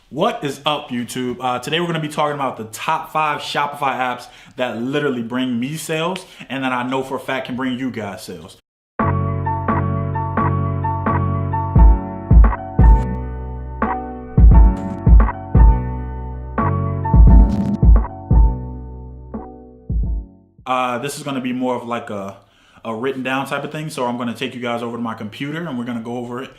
What is up, YouTube? Today we're going to be talking about the top 5 Shopify apps that literally bring me sales and that I know for a fact can bring you guys sales. This is going to be more of like a written down type of thing. So I'm going to take you guys over to my computer and we're going to go over it.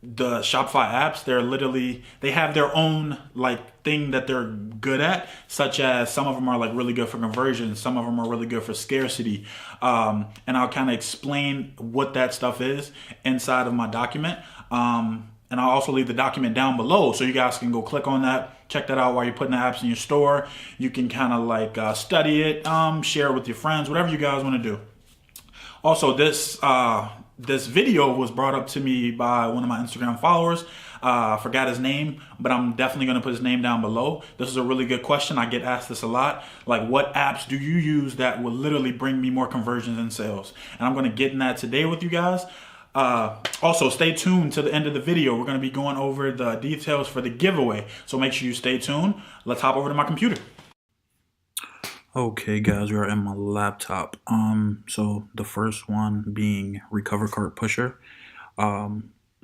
The Shopify apps, they have their own like thing that they're good at, such as some of them are like really good for conversion, some of them are really good for scarcity, and I'll kind of explain what that stuff is inside of my document, and I'll also leave the document down below so you guys can go click on that, check that out while you're putting the apps in your store. You can kind of like study it, share it with your friends, whatever you guys want to do. Also, this video was brought up to me by one of my Instagram followers. I forgot his name, but I'm definitely going to put his name down below. This is a really good question. I get asked this a lot. Like, what apps do you use that will literally bring me more conversions and sales? And I'm going to get in that today with you guys. Also, stay tuned to the end of the video. We're going to be going over the details for the giveaway. So make sure you stay tuned. Let's hop over to my computer. Okay guys, we are in my laptop. So the first one being Recover Cart Pusher.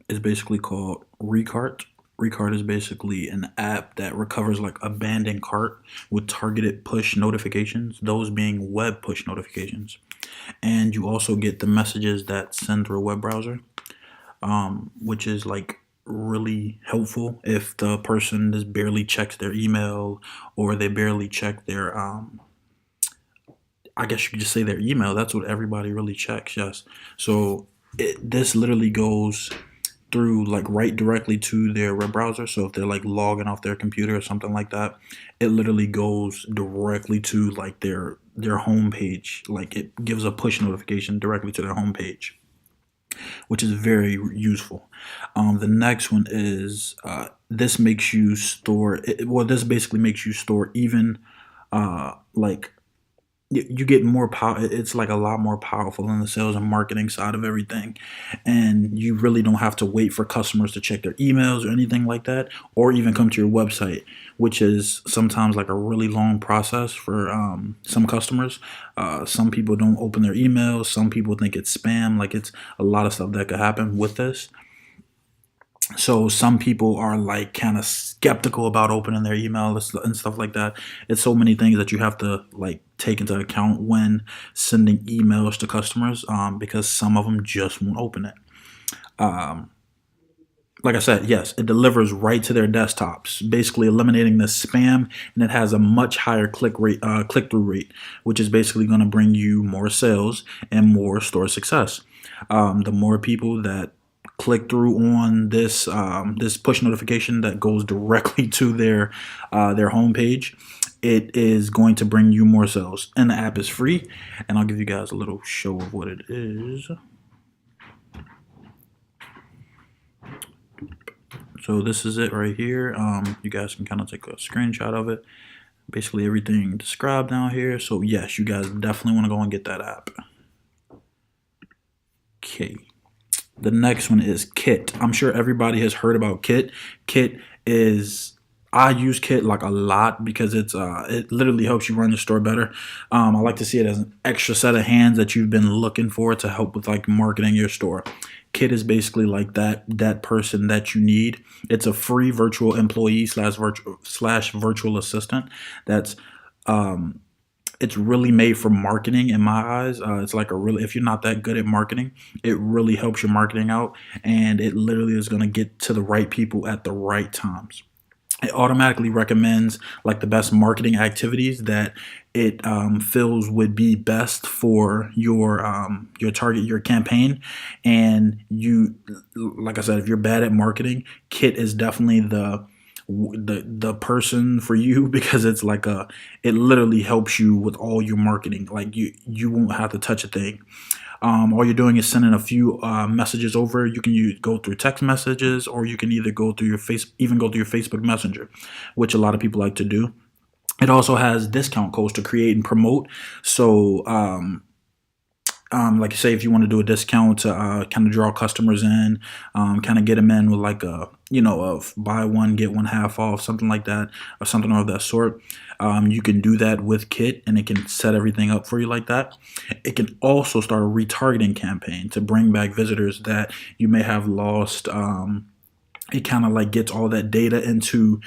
Is basically called Ricard. Ricard is basically an app that recovers like abandoned cart with targeted push notifications, those being web push notifications. And you also get the messages that send through a web browser, which is like really helpful if the person just barely checks their email or they barely check their I guess you could just say their email. That's what everybody really checks, yes. So this literally goes through like right directly to their web browser. So if they're like logging off their computer or something like that, it literally goes directly to like their home page. Like it gives a push notification directly to their home page, which is very useful. The next one is this makes you store. This basically makes you store even like you get more power. It's like a lot more powerful than the sales and marketing side of everything, and you really don't have to wait for customers to check their emails or anything like that, or even come to your website, which is sometimes like a really long process for some customers. Some people don't open their emails, some people think it's spam. Like, it's a lot of stuff that could happen with this. So some people are like kind of skeptical about opening their email and stuff like that. It's so many things that you have to like take into account when sending emails to customers, because some of them just won't open it. Like I said, yes, it delivers right to their desktops, basically eliminating the spam, and it has a much higher click-through rate, which is basically going to bring you more sales and more store success. The more people that click through on this this push notification that goes directly to their homepage, it is going to bring you more sales. And the app is free, and I'll give you guys a little show of what it is. So this is it right here. You guys can kind of take a screenshot of it. Basically everything described down here. So yes, you guys definitely want to go and get that app. Okay. The next one is Kit. I'm sure everybody has heard about Kit. I use Kit like a lot because it literally helps you run your store better. I like to see it as an extra set of hands that you've been looking for to help with like marketing your store. Kit is basically like that person that you need. It's a free virtual employee slash virtual assistant that's it's really made for marketing in my eyes. It's like if you're not that good at marketing, it really helps your marketing out, and it literally is going to get to the right people at the right times. It automatically recommends like the best marketing activities that it feels would be best for your target, your campaign. And you, like I said, if you're bad at marketing, Kit is definitely the person for you, because it's like it literally helps you with all your marketing. Like you won't have to touch a thing. All you're doing is sending a few messages over. You can go through text messages, or you can either go through your Facebook Messenger, which a lot of people like to do. It also has discount codes to create and promote. So like say if you want to do a discount to kind of draw customers in, kind of get them in with like a of buy one get one half off, something like that, or something of that sort. You can do that with Kit, and it can set everything up for you like that. It can also start a retargeting campaign to bring back visitors that you may have lost. It kind of like gets all that data into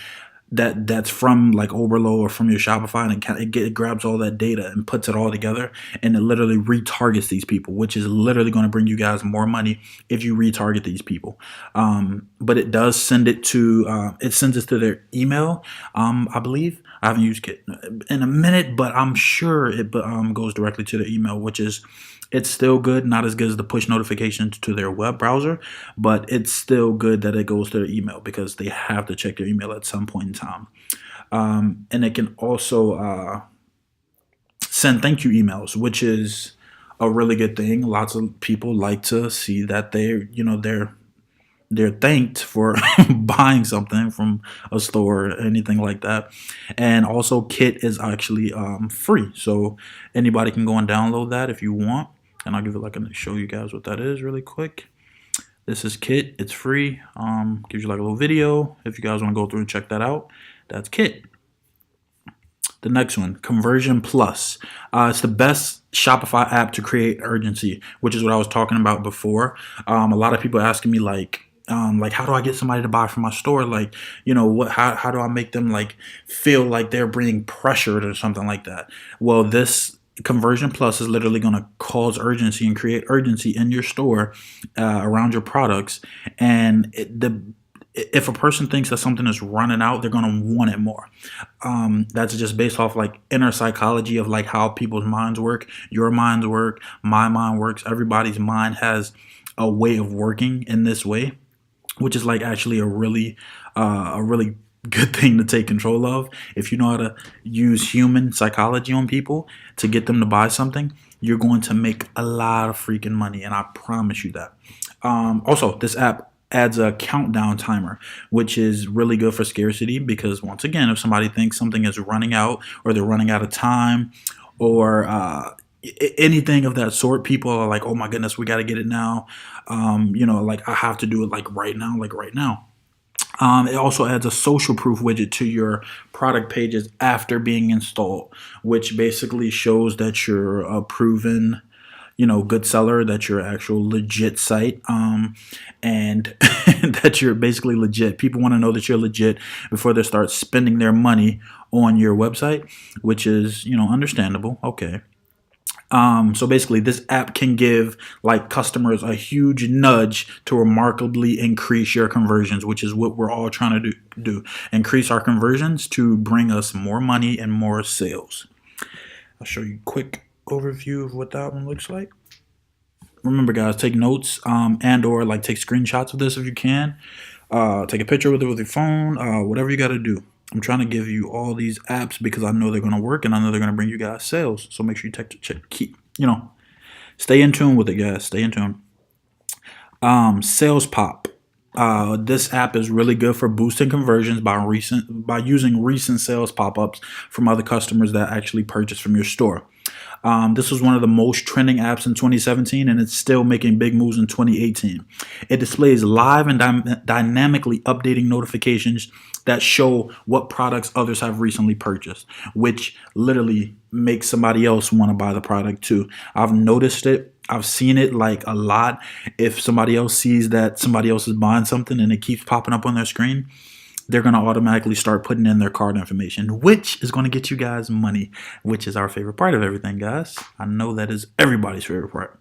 that's from like Overload or from your Shopify, and it grabs all that data and puts it all together, and it literally retargets these people, which is literally going to bring you guys more money if you retarget these people. But it does send it to it sends it to their email. I believe I haven't used Kit in a minute, but I'm sure it goes directly to their email, which is it's still good, not as good as the push notifications to their web browser, but it's still good that it goes to their email because they have to check their email at some point in time. And it can also send thank you emails, which is a really good thing. Lots of people like to see that they're thanked for buying something from a store or anything like that. And also, Kit is actually free, so anybody can go and download that if you want. And I'll give it like show you guys what that is really quick. This is Kit. It's free. Gives you like a little video if you guys want to go through and check that out. That's Kit. The next one, Conversion Plus. It's the best Shopify app to create urgency, which is what I was talking about before. A lot of people asking me like how do I get somebody to buy from my store? Like, how do I make them like feel like they're being pressured or something like that? Well, this Conversion Plus is literally going to cause urgency and create urgency in your store around your products. And if a person thinks that something is running out, they're going to want it more. That's just based off like inner psychology of like how people's minds work. Your minds work, my mind works. Everybody's mind has a way of working in this way, which is like actually a really good thing to take control of. If you know how to use human psychology on people to get them to buy something, you're going to make a lot of freaking money, and I promise you that. Also, this app adds a countdown timer, which is really good for scarcity because once again, if somebody thinks something is running out or they're running out of time or anything of that sort, people are like, oh my goodness, we got to get it now. Like I have to do it like right now, It also adds a social proof widget to your product pages after being installed, which basically shows that you're a proven, good seller, that you're an actual legit site, and that you're basically legit. People want to know that you're legit before they start spending their money on your website, which is, understandable. Okay. So basically, this app can give like customers a huge nudge to remarkably increase your conversions, which is what we're all trying to do. Increase our conversions to bring us more money and more sales. I'll show you a quick overview of what that one looks like. Remember, guys, take notes and or like take screenshots of this if you can. Take a picture with it with your phone, whatever you got to do. I'm trying to give you all these apps because I know they're going to work and I know they're going to bring you guys sales. So make sure you stay in tune with it, guys. Stay in tune. Sales Pop. This app is really good for boosting conversions by using recent sales pop-ups from other customers that actually purchased from your store. This was one of the most trending apps in 2017, and it's still making big moves in 2018. It displays live and dynamically updating notifications that show what products others have recently purchased, which literally makes somebody else want to buy the product too. I've noticed it. I've seen it like a lot. If somebody else sees that somebody else is buying something and it keeps popping up on their screen, they're going to automatically start putting in their card information, which is going to get you guys money, which is our favorite part of everything, guys. I know that is everybody's favorite part.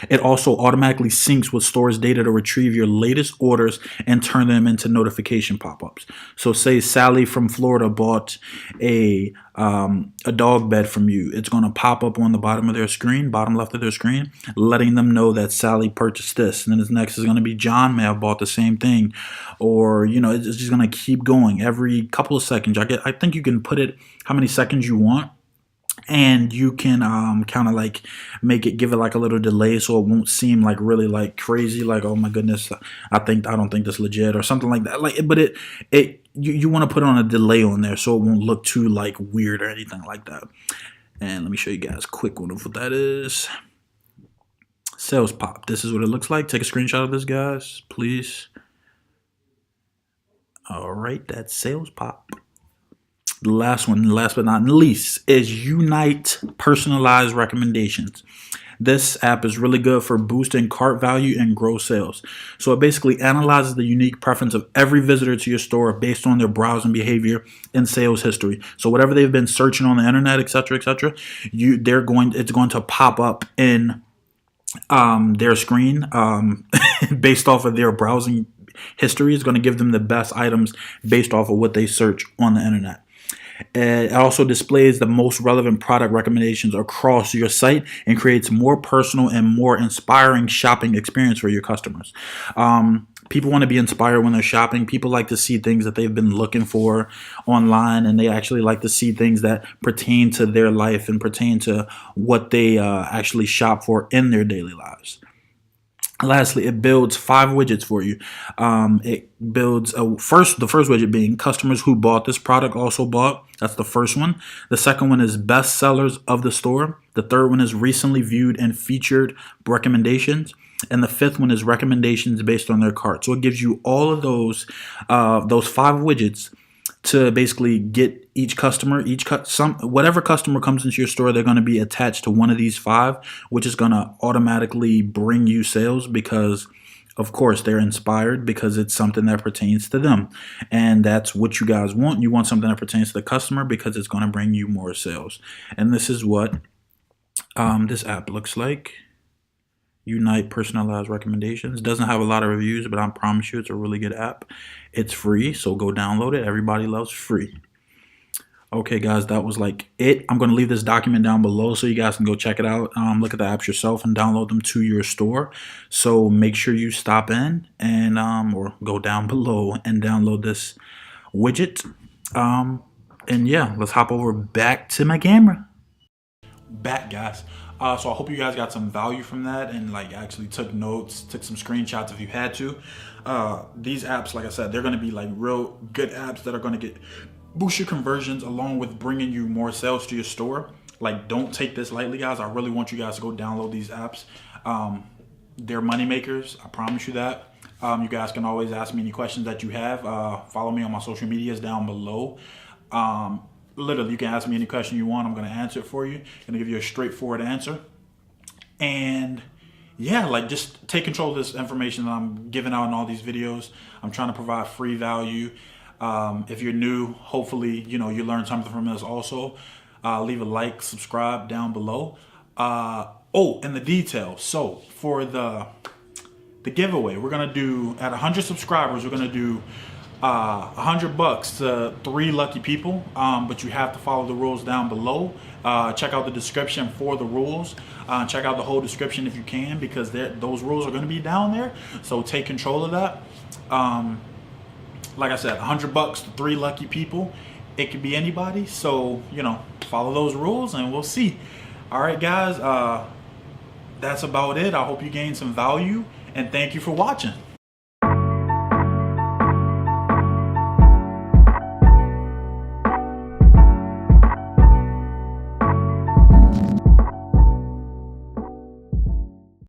It also automatically syncs with stores data to retrieve your latest orders and turn them into notification pop-ups. So say Sally from Florida bought a dog bed from you. It's going to pop up on the bottom of their screen, bottom left of their screen, letting them know that Sally purchased this. And then his next is going to be John may have bought the same thing. Or, it's just going to keep going every couple of seconds. I think you can put it how many seconds you want. And you can kind of like give it like a little delay so it won't seem like really like crazy, like, oh my goodness, I don't think this legit or something like that. But you want to put on a delay on there so it won't look too like weird or anything like that. And let me show you guys a quick one of what that is. Sales Pop. This is what it looks like. Take a screenshot of this, guys, please. All right, that's sales pop. The last one, last but not least, is Unite Personalized Recommendations. This app is really good for boosting cart value and grow sales. So it basically analyzes the unique preference of every visitor to your store based on their browsing behavior and sales history. So whatever they've been searching on the internet, etc., it's going to pop up in their screen based off of their browsing history. Is going to give them the best items based off of what they search on the internet. It also displays the most relevant product recommendations across your site and creates more personal and more inspiring shopping experience for your customers. People want to be inspired when they're shopping. People like to see things that they've been looking for online, and they actually like to see things that pertain to their life and pertain to what they actually shop for in their daily lives. Lastly, it builds 5 widgets for you. It builds the first widget being customers who bought this product also bought. That's the first one. The second one is best sellers of the store. The third one is recently viewed and featured recommendations. And the fifth one is recommendations based on their cart. So it gives you all of those 5 widgets to basically get each customer, whatever customer comes into your store, they're going to be attached to one of these 5, which is going to automatically bring you sales because, of course, they're inspired because it's something that pertains to them. And that's what you guys want. You want something that pertains to the customer because it's going to bring you more sales. And this is what this app looks like. Unite Personalized Recommendations. Doesn't have a lot of reviews, but I promise you it's a really good app. It's free, so go download it. Everybody loves free. Okay, guys, that was like it. I'm going to leave this document down below so you guys can go check it out. Look at the apps yourself and download them to your store. So make sure you stop in and or go down below and download this widget. And yeah, let's hop over back to my camera. Back, guys. So I hope you guys got some value from that and like actually took notes, took some screenshots if you had to. These apps, like I said, they're going to be like real good apps that are going to boost your conversions along with bringing you more sales to your store. Like, don't take this lightly, guys. I really want you guys to go download these apps. They're money makers. I promise you that. You guys can always ask me any questions that you have. Follow me on my social medias down below. Literally, you can ask me any question you want. I'm going to answer it for you. I'm going to give you a straightforward answer. And yeah, like just take control of this information that I'm giving out in all these videos. I'm trying to provide free value. If you're new, hopefully, you learn something from this also. Leave a like, subscribe down below. And the details. So for the giveaway, we're going to do, at 100 subscribers, we're going to do $100 to 3 lucky people, but you have to follow the rules down below. Check out the description for the rules. Check out the whole description if you can, because those rules are going to be down there. So take control of that. Like I said, $100 to 3 lucky people. It could be anybody. So follow those rules, and we'll see. All right, guys. That's about it. I hope you gained some value, and thank you for watching.